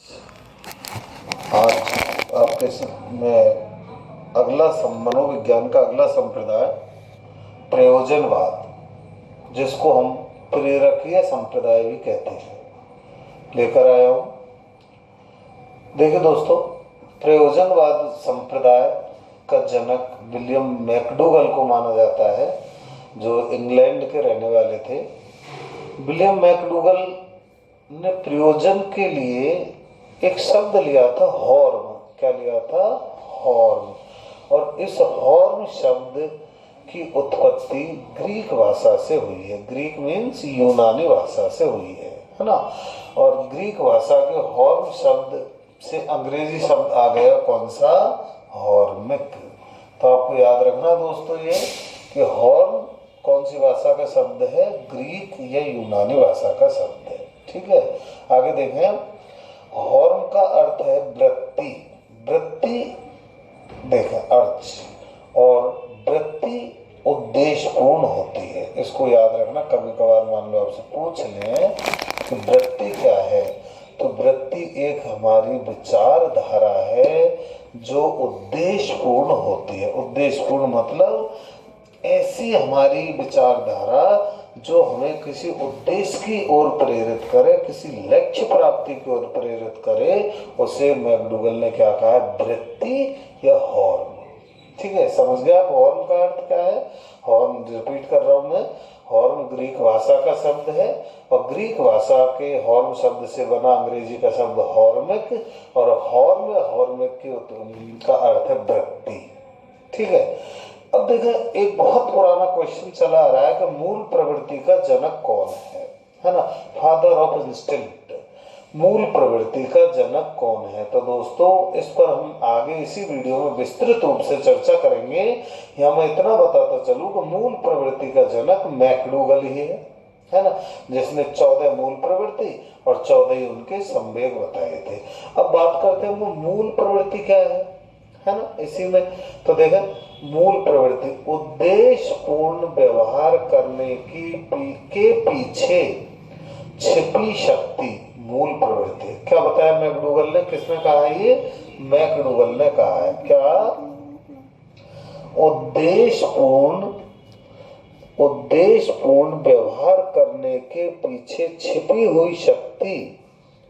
आज आपके में मनोविज्ञान का अगला संप्रदाय प्रयोजनवाद, जिसको हम प्रेरकीय संप्रदाय भी कहते हैं, लेकर आया हूं। देखिए दोस्तों, प्रयोजनवाद संप्रदाय का जनक विलियम मैकडूगल को माना जाता है, जो इंग्लैंड के रहने वाले थे। विलियम मैकडूगल ने प्रयोजन के लिए एक शब्द लिया था, हॉर्न। क्या लिया था? हॉर्न। और इस हॉर्न शब्द की उत्पत्ति ग्रीक भाषा से हुई है। ग्रीक मीन्स यूनानी भाषा से हुई है ना। और ग्रीक भाषा के हॉर्न शब्द से अंग्रेजी शब्द आ गया, कौन सा? हॉर्मिक। तो आपको याद रखना दोस्तों ये कि हॉर्न कौन सी भाषा का शब्द है? ग्रीक या यूनानी भाषा का शब्द है। ठीक है, आगे देखें। हॉर्न का अर्थ है वृत्ति। वृत्ति देखें अर्थ, और वृत्ति उद्देश्यपूर्ण होती है। इसको याद रखना। कभी कभार मान लो आपसे पूछ लें कि वृत्ति क्या है, तो वृत्ति एक हमारी विचारधारा है जो उद्देश्यपूर्ण होती है। उद्देश्यपूर्ण मतलब ऐसी हमारी विचारधारा जो हमें किसी उद्देश्य की ओर प्रेरित करे, किसी लक्ष्य प्राप्ति की ओर प्रेरित करे, उसे मैकडूगल ने क्या कहा? वृत्ति या हॉर्न। ठीक है, समझ गए आप हॉर्न का अर्थ क्या है? हॉर्न, रिपीट कर रहा हूं मैं, हॉर्न ग्रीक भाषा का शब्द है, और ग्रीक भाषा के हॉर्न शब्द से बना अंग्रेजी का शब्द हॉर्मिक, और हॉर्मिक का अर्थ है वृत्ति। ठीक है, अब देखें, एक बहुत पुराना क्वेश्चन चला आ रहा है कि मूल प्रवृत्ति का जनक कौन है ना? फादर ऑफ इंस्टिंक्ट, मूल प्रवृत्ति का जनक कौन है? तो दोस्तों, इस पर हम आगे इसी वीडियो में विस्तृत रूप से चर्चा करेंगे। यहाँ मैं इतना बताता चलूं कि मूल प्रवृत्ति का जनक मैकडूगल ही है ना, जिसने 14 मूल प्रवृत्ति और 14 ही उनके संवेग बताए थे। अब बात करते हैं वो मूल प्रवृत्ति क्या है ना, इसी में तो देखें, मूल प्रवृत्ति उद्देश्यपूर्ण व्यवहार करने के पीछे छिपी शक्ति मूल प्रवृत्ति। क्या बताया मैकडूगल ने? किसने कहा है ये? मैकडूगल ने कहा है। क्या? उद्देश्यपूर्ण व्यवहार करने के पीछे छिपी हुई शक्ति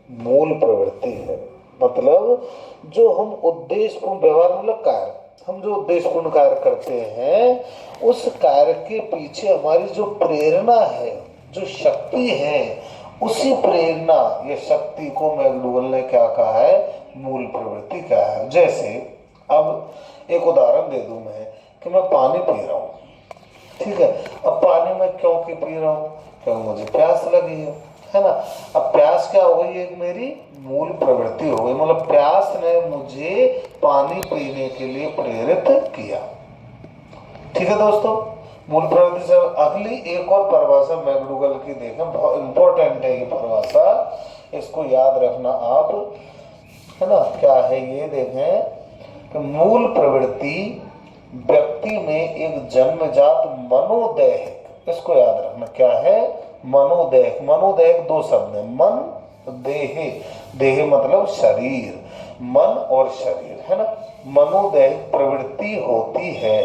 मूल प्रवृत्ति है। मतलब जो हम उद्देश्यपूर्ण व्यवहार, मतलब कार्य, हम जो उद्देश्यपूर्ण कार्य करते हैं, उस कार्य के पीछे हमारी जो प्रेरणा है, जो शक्ति है, उसी प्रेरणा या शक्ति को मैकडूगल ने क्या कहा है? मूल प्रवृत्ति कहा है। जैसे अब एक उदाहरण दे दूं मैं कि मैं पानी पी रहा हूं। ठीक है, अब पानी मैं क्यों पी रहा हूं? क्योंकि मुझे प्यास लगी है ना। अब प्यास क्या हो गई? एक मेरी मूल प्रवृत्ति हो गई, मतलब प्यास ने मुझे पानी पीने के लिए प्रेरित किया। ठीक है दोस्तों, मूल प्रवृत्ति से अगली एक और परिभाषा मैकडूगल की देखें, बहुत इंपॉर्टेंट है ये परिभाषा, इसको याद रखना आप, है ना। क्या है ये? देखें कि मूल प्रवृत्ति व्यक्ति में एक जन्मजात मनोदैहिक, इसको याद रखना। क्या है? मनोदैहिक। मनोदैहिक दो शब्द है, मन, देह। देह मतलब शरीर, मन और शरीर, है ना। मनोदैहिक प्रवृत्ति होती है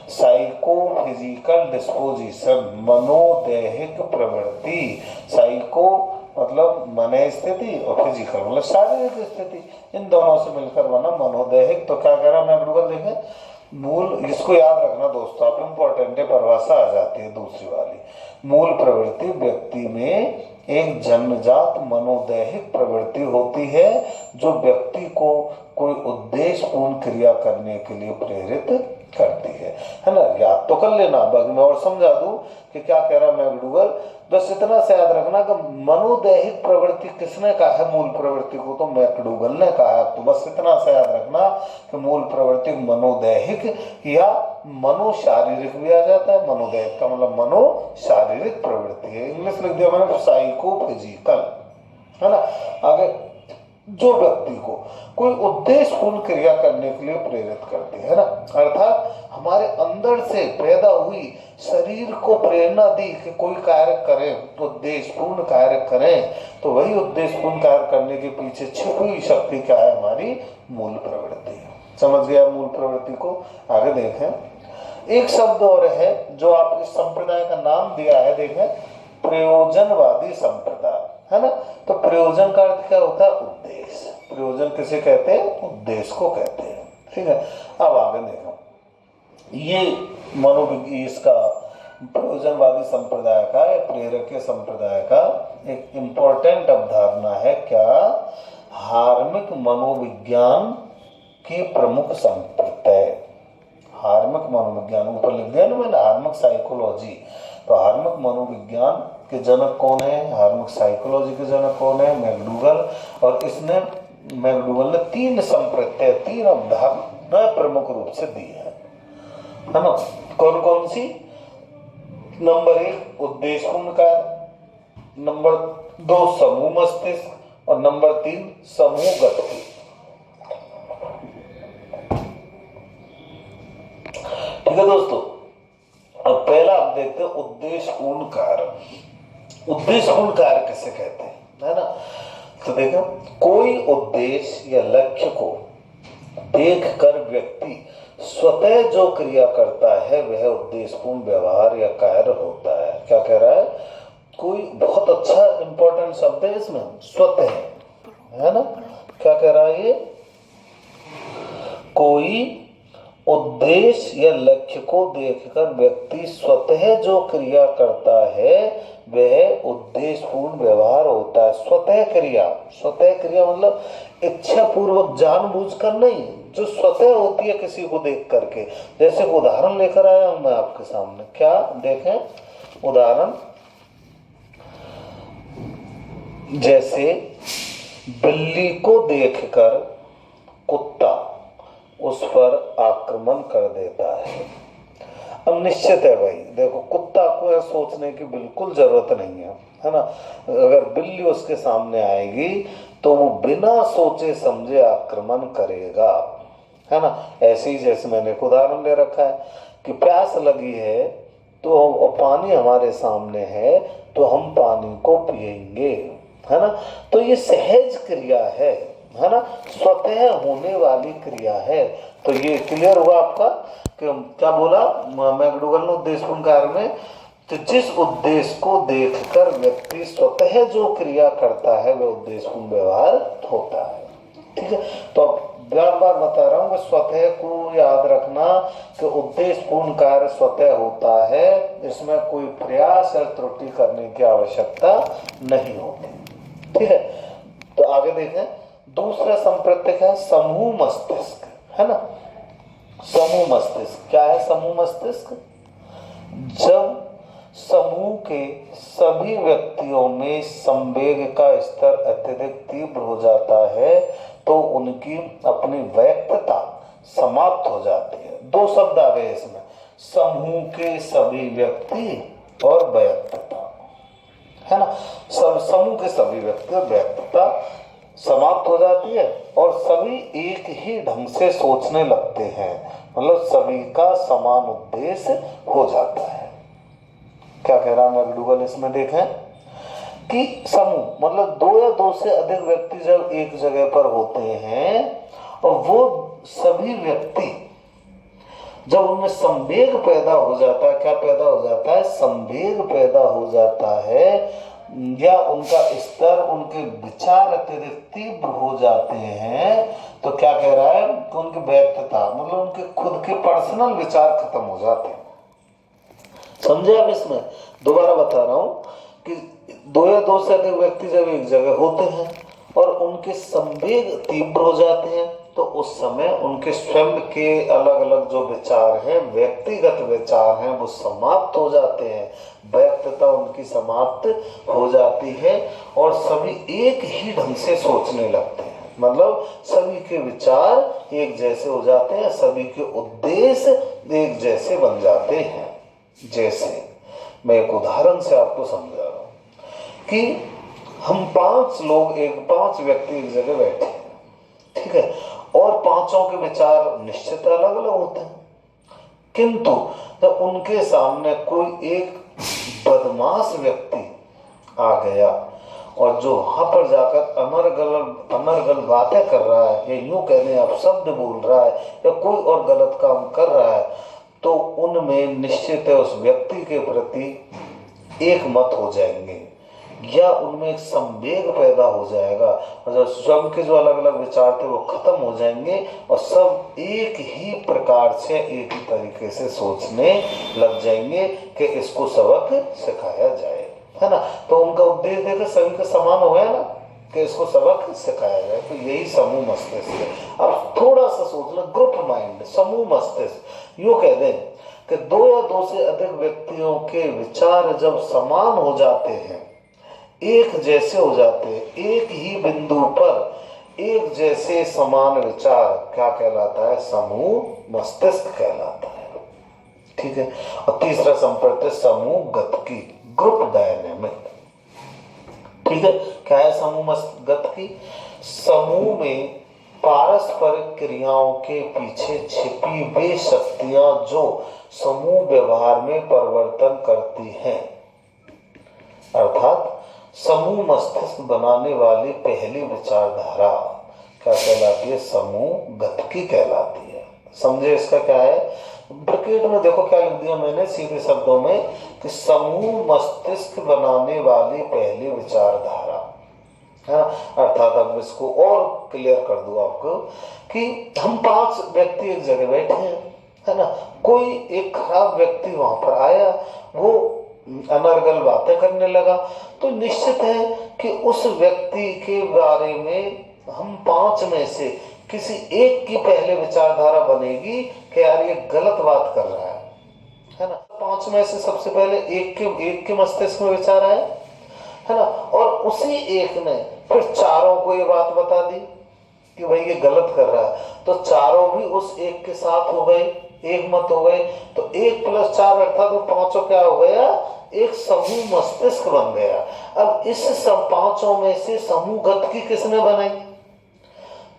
साइकोफिजिकल डिस्पोजिशन। मनोदैहिक प्रवृत्ति, साइको मतलब मन स्थिति, और फिजिकल मतलब शारीरिक स्थिति, इन दोनों से मिलकर बना मनोदैहिक। तो क्या कह रहा है मैकडूगल? देखें, मूल, इसको याद रखना दोस्तों, आप इंपॉर्टेंट है, परिभाषा आ जाती है दूसरी वाली। मूल प्रवृत्ति व्यक्ति में एक जन्मजात मनोदैहिक प्रवृत्ति होती है जो व्यक्ति को कोई उद्देश्यपूर्ण क्रिया करने के लिए प्रेरित करती है ना। याद तो कर लेना, बाद में और समझा दूं कि क्या कह रहा है मैकडूगल। बस इतना से याद रखना कि मनोदैहिक प्रवृत्ति किसने कहा है? मूल प्रवृत्ति को तो मैकडूगल ने कहा है। तो बस इतना से याद रखना कि मूल प्रवृत्ति मनोदैहिक या मनोशारीरिक भी आ जाता है। मनोदैहिक का मतलब मनोशारीरिक प्रवृत्ति है। इंग्लिश लिख दिया मैंने, साइकोफिजिकल, है ना। आगे, जो व्यक्ति को कोई उद्देश्यपूर्ण क्रिया करने के लिए प्रेरित करती है ना। अर्थात हमारे अंदर से पैदा हुई शरीर को प्रेरणा दी कि कोई कार्य करें, उद्देश्यपूर्ण कार्य करें, तो वही उद्देश्यपूर्ण कार्य करने के पीछे छिपी हुई शक्ति क्या है, हमारी मूल प्रवृत्ति। समझ गया मूल प्रवृत्ति को? आगे देखें, एक शब्द और है जो आप इस संप्रदाय का नाम दिया है, देखें, प्रयोजनवादी संप्रदाय, है ना। तो प्रयोजन का अर्थ क्या होता है? उद्देश्य। प्रयोजन किसे कहते हैं? उद्देश्य को कहते हैं। ठीक है, अब आगे देखो, ये मनोविज्ञान इसका प्रयोजनवादी संप्रदाय का या प्रेरकीय संप्रदाय का एक इंपॉर्टेंट अवधारणा है क्या? हार्मिक मनोविज्ञान की प्रमुख संप्रदाय। हार्मिक मनोविज्ञान ऊपर लिख दिया ना मैंने, हार्मिक साइकोलॉजी। तो हार्मिक मनोविज्ञान के जनक कौन है? हार्मिक साइकोलॉजी के जनक कौन है? मैकडूगल। और इसने मैकडूगल ने 3 संप्रदाय, 3 अवधारणा प्रमुख रूप से दी है ना। कौन कौन सी? नंबर 1 उद्देश्यपूर्ण कार्य, नंबर 2 समूह मस्तिष्क, और नंबर 3 समूह गति। ठीक है दोस्तों, अब पहला आप देखते हैं उद्देश्यपूर्ण कार्य। उद्देश्यपूर्ण कार्य किसे कहते हैं, है ना। तो देखो, कोई उद्देश्य या लक्ष्य को देखकर व्यक्ति स्वतः जो क्रिया करता है वह उद्देश्यपूर्ण व्यवहार या कार्य होता है। क्या कह रहा है? कोई बहुत अच्छा इंपॉर्टेंट शब्द है इसमें, स्वतः, है ना। क्या कह रहा है ये? कोई उद्देश्य या लक्ष्य को देखकर व्यक्ति स्वतः जो क्रिया करता है वह उद्देश्यपूर्ण व्यवहार होता है। स्वतः क्रिया, स्वतः क्रिया मतलब इच्छा पूर्वक जानबूझकर नहीं, जो स्वतः होती है किसी को देख करके। जैसे उदाहरण लेकर आया हूं मैं आपके सामने, क्या देखें उदाहरण, जैसे बिल्ली को देखकर कुत्ता उस पर आक्रमण कर देता है। अब निश्चित है भाई, देखो कुत्ता को यह सोचने की बिल्कुल जरूरत नहीं है ना। अगर बिल्ली उसके सामने आएगी तो वो बिना सोचे समझे आक्रमण करेगा, है ना। ऐसे ही जैसे मैंने एक उदाहरण ले रखा है कि प्यास लगी है तो पानी हमारे सामने है तो हम पानी को पिएंगे, है ना। तो ये सहज क्रिया है ना, स्वतः होने वाली क्रिया है। तो ये क्लियर हुआ आपका कि क्या बोला मैकडूगल ने उद्देश्यपूर्ण कार्य में? तो जिस उद्देश्य को देखकर व्यक्ति स्वतः जो क्रिया करता है वह उद्देश्यपूर्ण व्यवहार होता है। ठीक है, तो बार बार बता रहा हूँ कि स्वतः को याद रखना कि उद्देश्यपूर्ण कार्य स्वतः होता है, इसमें कोई प्रयास या त्रुटि करने की आवश्यकता नहीं होती। ठीक है, तो आगे देखें, दूसरा संप्रदाय है समूह मस्तिष्क, है ना। समूह मस्तिष्क क्या है? समूह मस्तिष्क जब समूह के सभी व्यक्तियों में संवेग का स्तर अत्यधिक तीव्र हो जाता है तो उनकी अपनी वैयक्तिकता समाप्त हो जाती है। 2 शब्द आ गए इसमें, समूह के सभी व्यक्ति और वैयक्तिकता, है ना। सब समूह के सभी व्यक्ति और वैयक्तिकता समाप्त हो जाती है और सभी एक ही ढंग से सोचने लगते हैं, मतलब सभी का समान उद्देश्य हो जाता है। क्या कह रहा है मैकडूगल इसमें? देखें कि समूह मतलब 2 या 2 से अधिक व्यक्ति जब एक जगह पर होते हैं और वो सभी व्यक्ति जब उनमें संवेग पैदा हो जाता है, क्या पैदा हो जाता है? संवेग पैदा हो जाता है या उनका स्तर, उनके विचार अत्यधिक तीव्र हो जाते हैं, तो क्या कह रहा है कि उनकी वैयक्तिकता मतलब उनके खुद के पर्सनल विचार खत्म हो जाते हैं। समझे आप इसमें? दोबारा बता रहा हूं कि 2 या 2 से अधिक व्यक्ति जब एक जगह होते हैं और उनके संवेग तीव्र हो जाते हैं तो उस समय उनके स्वयं के अलग अलग जो विचार हैं, व्यक्तिगत विचार हैं, वो समाप्त हो जाते हैं, वैयक्तिकता उनकी समाप्त हो जाती है और सभी एक ही ढंग से सोचने लगते हैं, मतलब सभी के विचार एक जैसे हो जाते हैं, सभी के उद्देश्य एक जैसे बन जाते हैं। जैसे मैं एक उदाहरण से आपको समझा रहा हूं कि हम 5 व्यक्ति एक जगह बैठे हैं ठीक है, और पांचों के विचार निश्चित अलग अलग होते हैं, किंतु जब उनके सामने कोई एक बदमाश व्यक्ति आ गया और जो वहां पर जाकर अनर्गल बातें कर रहा है, या यूं कह दें आप शब्द बोल रहा है, या कोई और गलत काम कर रहा है, तो उनमें निश्चित है उस व्यक्ति के प्रति एक मत हो जाएंगे, या उनमें एक संवेग पैदा हो जाएगा, और जो स्वयं के जो अलग अलग विचार थे वो खत्म हो जाएंगे, और सब एक ही प्रकार से एक ही तरीके से सोचने लग जाएंगे कि इसको सबक सिखाया जाए, है ना। तो उनका उद्देश्य देखकर सभी का समान हो गया ना, कि इसको सबक सिखाया जाए। तो यही समूह मस्तिष्क है। अब थोड़ा सा सोच लो, ग्रुप माइंड, समूह मस्तिष्क, यूं कह दें कि दो या दो से अधिक व्यक्तियों के विचार जब समान हो जाते हैं, एक जैसे हो जाते हैं, एक ही बिंदु पर एक जैसे समान विचार, क्या कहलाता है? समूह मस्तिष्क कहलाता है। ठीक है। और तीसरा संप्रति समूह गतिकी, ग्रुप डायनेमिक। ठीक है। क्या है समूह गतिकी? समूह में पारस्परिक क्रियाओं के पीछे छिपी वे शक्तियां जो समूह व्यवहार में परिवर्तन करती हैं, अर्थात समूह मस्तिष्क बनाने वाली पहली विचारधारा क्या कहलाती है? समूह गतिकी कहलाती है। समझे इसका क्या है? ब्रैकेट में देखो क्या लिख दिया मैंने सीधे शब्दों में कि समूह मस्तिष्क बनाने वाली पहली विचारधारा, है ना। अर्थात अब इसको और क्लियर कर दूं आपको कि हम 5 व्यक्ति एक जगह बैठे हैं, है ना। कोई एक खराब व्यक्ति वहां पर आया, वो अनर्गल बातें करने लगा, तो निश्चित है कि उस व्यक्ति के बारे में हम 5 में से किसी एक की पहले विचारधारा बनेगी कि यार ये गलत बात कर रहा है ना। 5 में से सबसे पहले एक के मस्तिष्क में विचार आया, है ना, और उसी एक ने फिर चारों को ये बात बता दी कि भाई ये गलत कर रहा है, तो चारों भी उस एक के साथ हो गए, एक मत हो गए, तो 1 + 4 अर्थात तो 5 क्या हो गया? एक समूह मस्तिष्क बन गया। अब इस सब 5 में से समूह गतिकी किसने बनाई?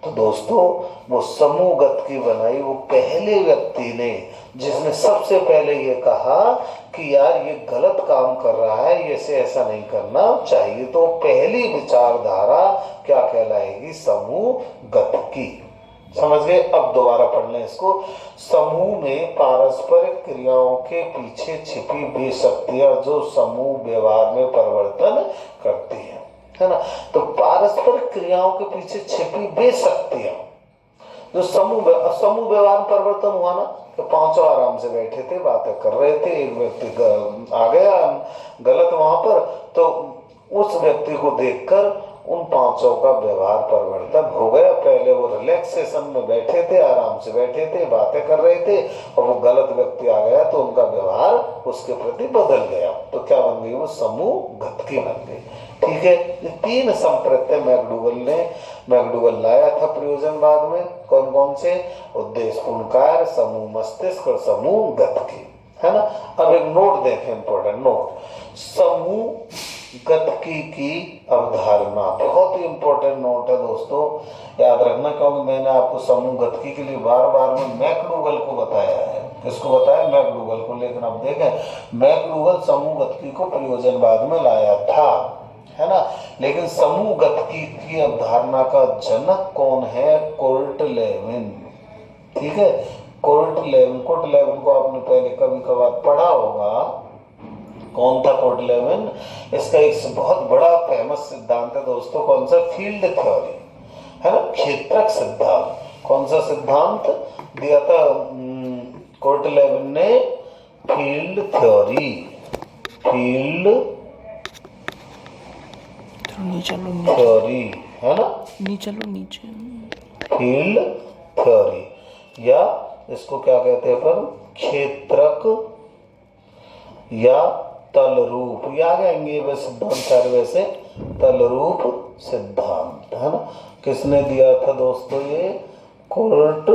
तो दोस्तों वो समूह गतिकी बनाई वो पहले व्यक्ति ने, जिसने सबसे पहले ये कहा कि यार ये गलत काम कर रहा है, ये से ऐसा नहीं करना चाहिए। तो पहली विचारधारा क्या कहलाएगी? समूह गतिकी। समझ गए? अब दोबारा पढ़ लें इसको। समूह में पारस्परिक क्रियाओं के पीछे छिपी वे शक्तियां जो समूह व्यवहार में परिवर्तन करती हैं, है ना। तो पारस्परिक क्रियाओं के पीछे छिपी वे शक्तियां जो समूह व्यवहार में परिवर्तन हुआ ना, कि 5 आराम से बैठे थे, बातें कर रहे थे, एक व्यक्ति आ गया गलत वहां पर, तो उस व्यक्ति को देखकर उन 5 का व्यवहार परिवर्तन हो गया। पहले वो रिलैक्सेशन में बैठे थे, आराम से बैठे थे, बातें कर रहे थे, और वो गलत व्यक्ति आ गया तो उनका व्यवहार उसके प्रति बदल गया। तो क्या बन गई? वो समूह गतिकी बन गई। ठीक है। ये 3 संप्रत्यय मैकडूगल लाया था प्रयोजनवाद में। कौन कौन से? उद्देश्यपूर्ण कार्य, समूह मस्तिष्क और समूह गतिकी, है ना। अब एक नोट देखें, इंपॉर्टेंट नोट। समूह गतिकी की अवधारणा बहुत ही इंपॉर्टेंट नोट है दोस्तों, याद रखना, क्योंकि मैंने आपको समूह गतिकी के लिए बार बार में मैकडूगल को बताया है। किसको बताया? मैकडूगल को। लेकिन अब देखें, मैकडूगल समूह गतिकी को प्रयोजनवाद में लाया था, है ना। लेकिन समूह गतिकी की अवधारणा का जनक कौन है? Kurt Lewin. ठीक है। कुर्ट लेविन को आपने पहले कभी कभार पढ़ा होगा। कौन था कुर्ट लेविन? इसका एक बहुत बड़ा फेमस सिद्धांत है दोस्तों। कौन सा? फील्ड थ्योरी, है ना, क्षेत्रक सिद्धांत। कौन सा सिद्धांत दिया था कुर्ट लेविन ने? Field theory. थ्योरी, है ना। नीचे फील्ड थ्योरी, या इसको क्या कहते हैं पर? क्षेत्रक या तलरूप, या आएंगे वे सिद्धांत सारे वैसे तलरूप सिद्धांत, है ना। किसने दिया था दोस्तों? ये कुर्ट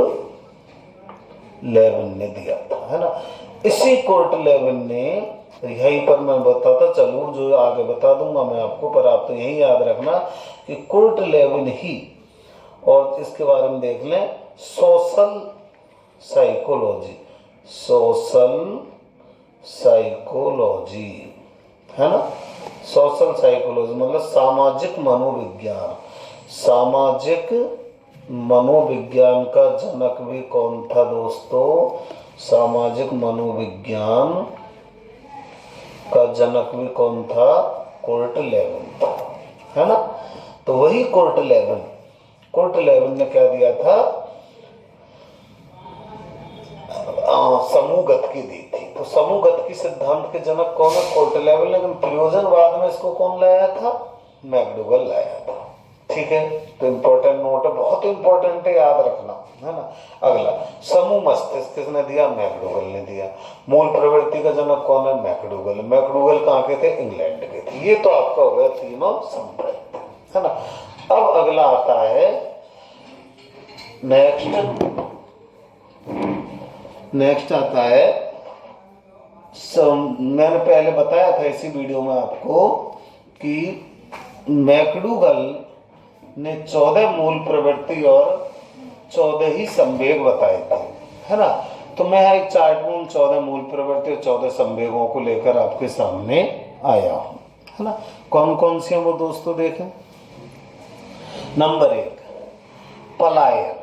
लेविन ने दिया था, है ना। इसी कुर्ट लेविन ने, यहीं पर मैं बताता चलूं, जो आगे बता दूंगा मैं आपको, पर आप तो यही याद रखना कि कुर्ट लेविन ही और इसके बारे में देख लें सोशल साइकोलॉजी, सोशल साइकोलॉजी है ना। सोशल साइकोलॉजी मतलब सामाजिक मनोविज्ञान। सामाजिक मनोविज्ञान का जनक भी कौन था दोस्तों? सामाजिक मनोविज्ञान का जनक भी कौन था? कुर्ट लेविन था, है ना। तो वही कुर्ट लेविन ने क्या दिया था? समूहगत की दी थी। तो समूहगत की सिद्धांत के जनक कौन है? Kurt Lewin. लेकिन प्रयोजनवाद में इसको कौन लाया था? मैकडूगल लाया था। ठीक है, तो इंपॉर्टेंट नोट है, बहुत इंपॉर्टेंट है, याद रखना है ना। अगला समूह मस्तिष्क किसने दिया? मैकडूगल ने दिया। मूल प्रवृत्ति का जनक कौन है? मैकडूगल। मैकडूगल कहाँ के थे? इंग्लैंड के थे। ये तो आपका हो गया तीनों संप्रदाय, है ना। अब अगला आता है नेक्स्ट आता है मैंने पहले बताया था इसी वीडियो में आपको कि मैकडूगल ने 14 मूल प्रवृत्ति और 14 ही संवेग बताए थे, है ना। तो मैं एक चार्ट में उन 14 मूल प्रवृत्ति और 14 संवेगों को लेकर आपके सामने आया हूं, है ना। कौन कौन सी हैं वो दोस्तों देखें। नंबर 1 पलायन,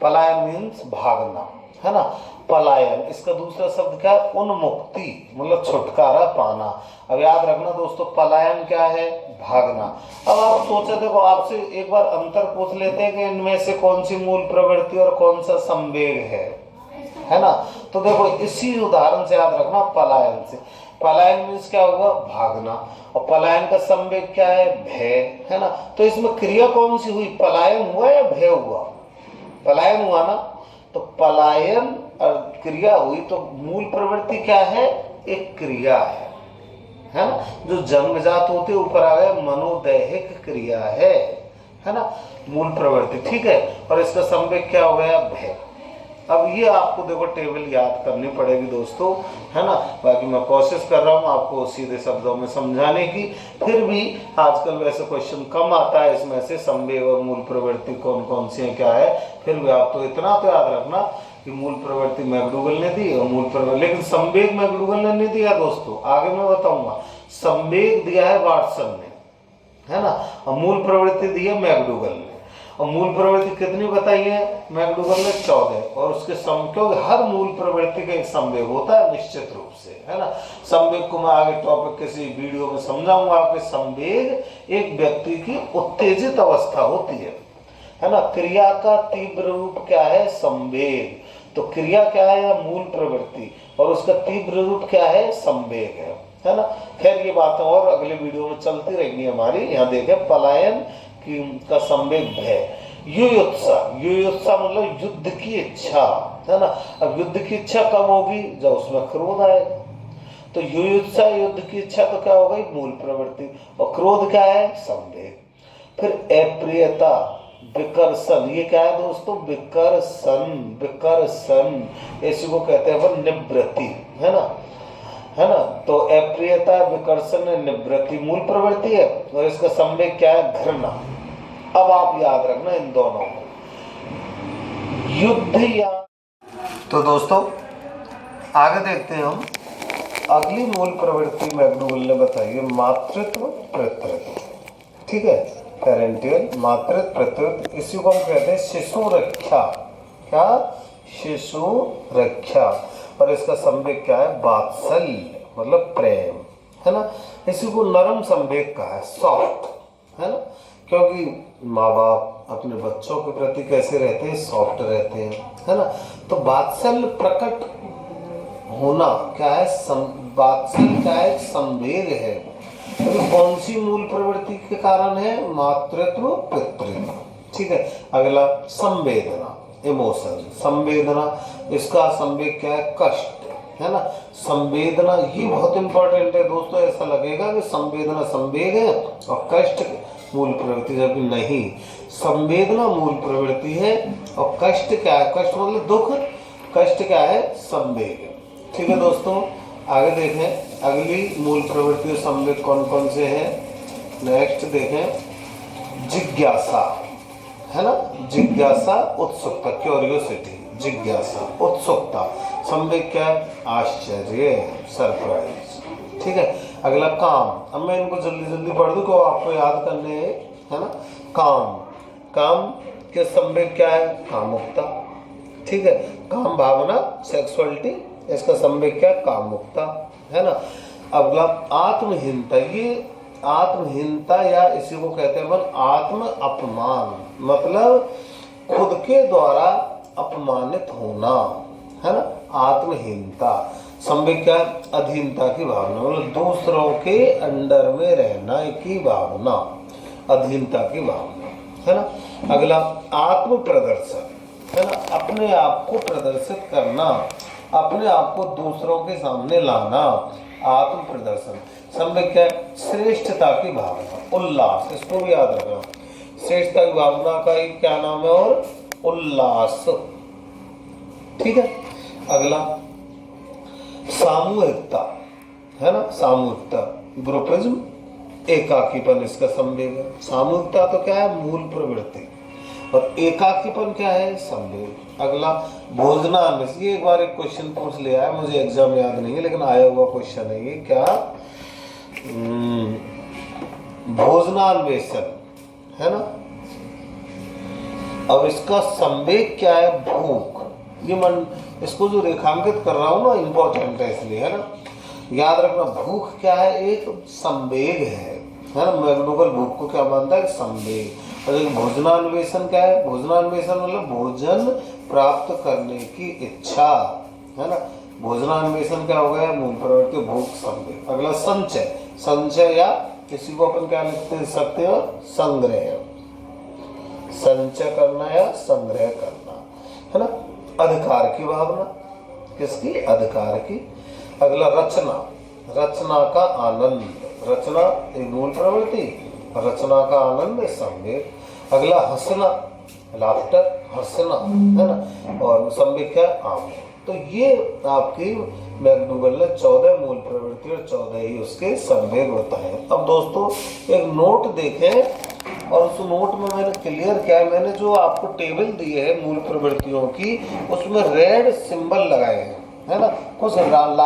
पलायन मीन्स भागना, है ना। पलायन, इसका दूसरा शब्द क्या है? उन्मुक्ति, मतलब छुटकारा पाना। अब याद रखना दोस्तों, पलायन क्या है? भागना। अब आप सोचे, देखो आपसे एक बार अंतर पूछ लेते हैं कि इनमें से कौन सी मूल प्रवृत्ति और कौन सा संवेग है ना। तो देखो इसी उदाहरण से याद रखना, पलायन से। पलायन मीन्स क्या होगा? भागना। और पलायन का संवेग क्या है? भय, है ना। तो इसमें क्रिया कौन सी हुई? पलायन हुआ या भय हुआ? पलायन हुआ ना। तो पलायन और क्रिया हुई, तो मूल प्रवृत्ति क्या है? एक क्रिया है ना, जो जन्मजात होते ऊपर आ गया, मनोदैहिक क्रिया है ना, मूल प्रवृत्ति। ठीक है, और इसका संवेग क्या हो गया? भय। अब ये आपको देखो टेबल याद करनी पड़ेगी दोस्तों, है ना। बाकी मैं कोशिश कर रहा हूँ आपको सीधे शब्दों में समझाने की। फिर भी आजकल वैसे क्वेश्चन कम आता है इसमें से, संवेग और मूल प्रवृत्ति कौन कौन सी है, क्या है। फिर भी आप तो इतना तो याद रखना कि मूल प्रवृत्ति मैकडूगल ने दी और मूल प्रवृत्ति, लेकिन संवेग मैकडूगल ने नहीं दिया दोस्तों, आगे मैं बताऊंगा। संवेग दिया है वाटसन ने, है ना, और मूल प्रवृत्ति दी है मैकडूगल ने। और मूल प्रवृत्ति कितनी बताई है मैकडूगल ने? 14। और उसके क्योंकि हर मूल प्रवृत्ति का एक संवेग होता है निश्चित रूप से, है ना। संवेग को मैं आगे टॉपिक किसी वीडियो में समझाऊंगा आपके। संवेग एक व्यक्ति की उत्तेजित अवस्था होती है ना। क्रिया का तीव्र रूप क्या है? संवेग। तो क्रिया क्या है? या मूल प्रवृत्ति, और उसका तीव्र रूप क्या है? संवेग है ना। खैर ये बातें और अगले वीडियो में चलती रहेंगी हमारी। यहाँ देखें पलायन का संवेग भय। युयुत्सा मतलब युद्ध की इच्छा, है ना। अब युद्ध की इच्छा कब होगी? जब उसमें क्रोध आएगा। तो युयुत्सा युद्ध की इच्छा तो क्या हो गई? मूल प्रवृत्ति। और क्रोध क्या है? संवेग। फिर अप्रियता, विकर्षण, ये क्या है दोस्तों? विकर्षण इसी को कहते हैं वो निवृत्ति, है ना। तो अप्रियता, विकर्षण, निवृत्ति मूल प्रवृत्ति है, और इसका संवेग क्या है? घृणा। अब आप याद रखना इन दोनों को, युद्ध या। तो दोस्तों आगे देखते हैं हम। अगली मूल प्रवृत्ति मैकडूगल ने बताई है मातृत्व पितृत्व। ठीक है, पेरेंटियल, मातृत्व पितृत्व, इसी को हम कहते हैं शिशु रक्षा। क्या? शिशु रक्षा। और इसका संवेग क्या है? वात्सल्य मतलब प्रेम, है ना। इसी को नरम संवेग कहा है, सॉफ्ट, है ना। क्योंकि माँ बाप अपने बच्चों के प्रति कैसे रहते हैं? सॉफ्ट रहते हैं, है ना। तो वात्सल्य प्रकट होना क्या है? वात्सल्य क्या है? संवेग है। तो कौन सी मूल प्रवृत्ति के कारण है? मातृत्व पितृत्व। ठीक है, अगला संवेदना, इमोशन, संवेदना। इसका संवेग क्या है? कष्ट, है ना। संवेदना ये बहुत इंपॉर्टेंट है दोस्तों। ऐसा लगेगा कि संवेदना संवेग है और कष्ट मूल प्रवृत्ति, जबकि नहीं। संवेदना मूल प्रवृत्ति है और कष्ट क्या है? कष्ट मतलब दुख, कष्ट क्या है? संवेग। ठीक है दोस्तों, आगे देखें अगली मूल प्रवृत्ति और संवेग कौन कौन से हैं। नेक्स्ट देखें जिज्ञासा, है ना, जिज्ञासा उत्सुकता, क्यूरियोसिटी, जिज्ञासा, उत्सुकता। संवेग क्या है, आश्चर्य, सरप्राइज। ठीक है, अगला काम। अब मैं इनको जल्दी जल्दी पढ़ दूं, तो आपको याद करने है ना। काम, काम के संवेग क्या है, कामुकता। ठीक है, काम भावना, सेक्सुअलिटी, इसका संवेग क्या है, कामुकता, है ना। अगला आत्महीनता, ये आत्महीनता या इसी को कहते हैं आत्म अपमान, मतलब खुद के द्वारा अपमानित होना, है ना, आत्महीनता। संवेग क्या है, अधीनता की भावना, मतलब दूसरों के अंडर में रहना की भावना, अधीनता की भावना, है ना। अगला आत्म प्रदर्शन, है ना, अपने आप को प्रदर्शित करना, अपने आप को दूसरों के सामने लाना, आत्म प्रदर्शन। संवेग क्या है, श्रेष्ठता की भावना, उल्लास, इसको भी याद रखना। श्रेष्ठता की भावना का ही क्या नाम है, और उल्लास। ठीक है, अगला सामूहिकता, है ना, सामूहिकता, ग्रुपिज्म, एकाकीपन इसका संवेग है। सामूहिकता तो क्या है, मूल प्रवृत्ति, और एकाकीपन क्या है, संवेग। अगला भोजनान्वेषण, ये एक बार एक क्वेश्चन पूछ लिया है, मुझे एग्जाम याद नहीं है लेकिन आया हुआ क्वेश्चन है ये, क्या भोजनान्वेषण, है ना। अब इसका संवेग क्या है, भूख। ये मन, इसको जो रेखांकित कर रहा हूं ना, इंपॉर्टेंट है इसलिए, है ना, याद रखना। भूख क्या है, एक संवेग है ना। मैकडूगल भूख को क्या मानता है, संवेग। और भोजनान्वेषण क्या है, भोजनान्वेषण मतलब भोजन प्राप्त करने की इच्छा, है ना। भोजनान्वेषण क्या हो गया, मूल प्रवृत्ति, भूख, संवेग। अगला संचय, संचय या किसी को अपन क्या लिख सकते हो, संग्रह, संचय करना या संग्रह करना, है ना। अधिकार की भावना, किसकी, अधिकार की। अगला रचना, रचना का आनंद, रचना एक मूल प्रवृत्ति, रचना का आनंद संवेग। अगला हंसना, लाफ्टर, हंसना, है ना, और संवेग क्या, आम। तो ये आपकी मैकडूगल ने 14 मूल प्रवृत्ति और 14 ही उसके संवेग बताए। अब दोस्तों एक नोट देखें, और उस नोट में मैंने क्लियर किया है, मैंने जो आपको टेबल दिए है मूल प्रवृत्तियों की, उसमें रेड सिंबल लगाए हैं, है ना, कुछ लाल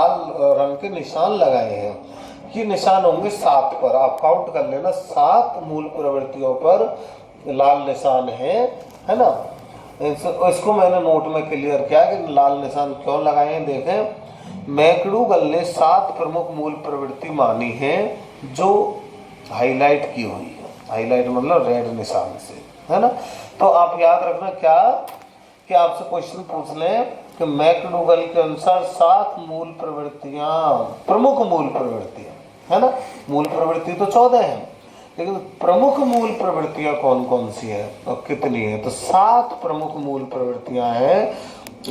रंग के निशान लगाए हैं। ये निशान होंगे 7 पर, आप काउंट कर लेना, 7 मूल प्रवृत्तियों पर लाल निशान है ना। इसको मैंने नोट में क्लियर किया कि लाल निशान क्यों लगाए हैं। देखें, मैकडूगल ने 7 प्रमुख मूल प्रवृत्ति मानी है जो हाईलाइट की हुई है, हाईलाइट मतलब रेड निशान से, है ना। तो आप याद रखना क्या कि आपसे क्वेश्चन पूछ लें कि मैकडूगल के अनुसार 7 मूल प्रवृत्तियां, प्रमुख मूल प्रवृत्तियां, है ना। मूल प्रवृत्ति तो 14 है, लेकिन प्रमुख मूल प्रवृत्तियां कौन कौन सी है और कितनी है, तो 7 प्रमुख मूल प्रवृत्तियां हैं।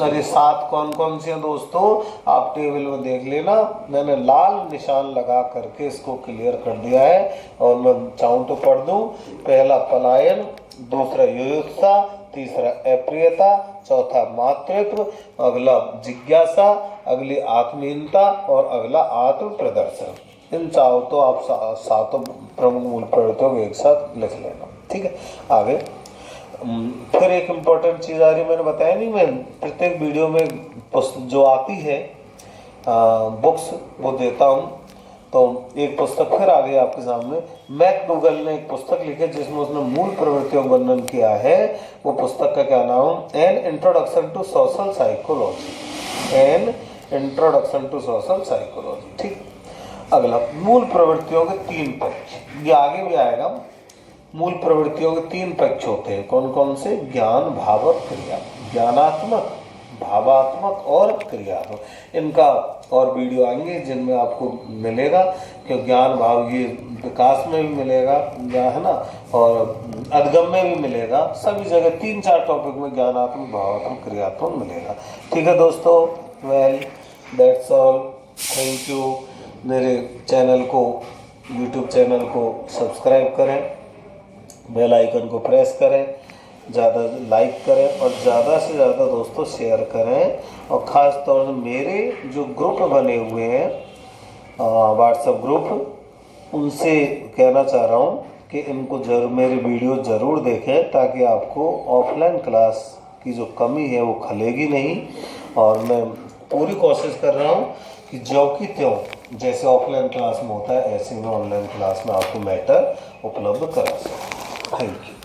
और ये 7 कौन कौन सी हैं दोस्तों, आप टेबल में देख लेना, मैंने लाल निशान लगा करके इसको क्लियर कर दिया है, और मैं चाहूँ तो पढ़ दूं। पहला पलायन, दूसरा युयुत्सा, तीसरा अप्रियता, चौथा मातृत्व, अगला जिज्ञासा, अगली आत्मीयता, और अगला आत्म प्रदर्शन। इन चाहो तो आप 7 प्रमुख मूल प्रवृत्तियों को एक साथ लिख लेना। ठीक है, आगे फिर एक इम्पोर्टेंट चीज़ आ रही, मैंने बताया नहीं, मैं प्रत्येक वीडियो में जो आती है बुक्स वो देता हूँ। तो एक पुस्तक फिर आ गई आपके सामने, मैकडूगल ने एक पुस्तक लिखी जिसमें उसने मूल प्रवृत्तियों का वर्णन किया है। वो पुस्तक का क्या नाम, an introduction to social psychology, an introduction to social psychology. ठीक, अगला मूल प्रवृत्तियों के 3 पक्ष, ये आगे भी आएगा। मूल प्रवृत्तियों के 3 पक्ष होते हैं, कौन कौन से, ज्ञान, भाव और क्रिया, ज्ञानात्मक, भावात्मक और क्रियात्मक। इनका और वीडियो आएंगे जिनमें आपको मिलेगा कि ज्ञान भाव ये विकास में भी मिलेगा, है ना, और अधगम में भी मिलेगा, सभी जगह 3-4 टॉपिक में ज्ञानात्मक, भावात्मक, क्रियात्मक मिलेगा। ठीक है दोस्तों, well that's all, thank you. मेरे चैनल को, यूट्यूब चैनल को सब्सक्राइब करें, बेल आइकन को प्रेस करें, ज़्यादा लाइक करें और ज़्यादा से ज़्यादा दोस्तों शेयर करें। और ख़ास तौर से मेरे जो ग्रुप बने हुए हैं व्हाट्सएप ग्रुप, उनसे कहना चाह रहा हूँ कि इनको जरूर मेरी वीडियो ज़रूर देखें, ताकि आपको ऑफलाइन क्लास की जो कमी है वो खलेगी नहीं। और मैं पूरी कोशिश कर रहा हूँ कि जो कि त्यों जैसे ऑफलाइन क्लास में होता है ऐसे में ऑनलाइन क्लास में आपको मैटर उपलब्ध करा सकूँ। Thank you.